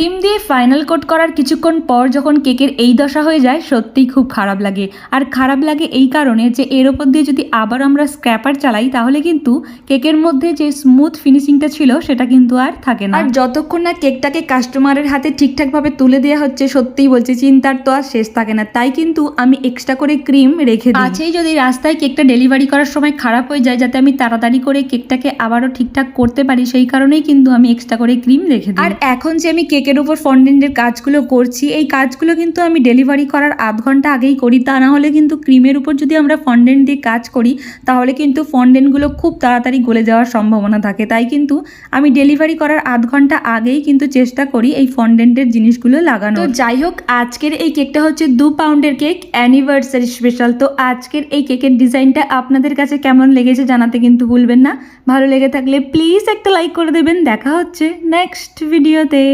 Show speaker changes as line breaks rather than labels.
Cream দিয়ে final coat করার কিছুক্ষণ পর যখন কেকের এই দশা হয়ে যায় সত্যিই খুব খারাপ লাগে। আর খারাপ লাগে এই কারণে যে এর ওপর দিয়ে যদি আবার আমরা স্ক্র্যাপার চালাই তাহলে কিন্তু কেকের মধ্যে যে স্মুথ ফিনিশিংটা ছিল সেটা কিন্তু আর থাকে না। আর যতক্ষণ না কেকটাকে কাস্টমারের হাতে ঠিকঠাকভাবে তুলে দেওয়া হচ্ছে, সত্যিই বলছি চিন্তার তো আর শেষ থাকে না। তাই কিন্তু আমি এক্সট্রা করে ক্রিম রেখে দিই, আছেই যদি রাস্তায় কেকটা ডেলিভারি করার সময় খারাপ হয়ে যায় যাতে আমি তাড়াতাড়ি করে কেকটাকে আবারও ঠিকঠাক করতে পারি, সেই কারণেই কিন্তু আমি এক্সট্রা করে ক্রিম রেখে দিই। আর এখন যে আমি কেকের উপর ফন্ডেন্টের কাজগুলো করছি, এই কাজগুলো কিন্তু আমি ডেলিভারি করার আধ ঘন্টা আগেই করি। তা না হলে কিন্তু ক্রিমের উপর যদি আমরা ফন্ডেন্ট দিয়ে কাজ করি তাহলে কিন্তু ফন্ডেন্টগুলো খুব তাড়াতাড়ি গলে যাওয়ার সম্ভাবনা থাকে। তাই কিন্তু আমি ডেলিভারি করার আধ ঘন্টা আগেই কিন্তু চেষ্টা করি এই ফন্ডেন্টের জিনিসগুলো লাগানো। তো যাই হোক, আজকের এই কেকটা হচ্ছে 2 পাউন্ডের কেক, অ্যানিভার্সারি স্পেশাল। তো আজকের এই কেকের ডিজাইনটা আপনাদের কাছে কেমন লেগেছে জানাতে কিন্তু ভুলবেন না। ভালো লেগে থাকলে প্লিজ একটা লাইক করে দেবেন। দেখা হচ্ছে নেক্সট ভিডিওতে।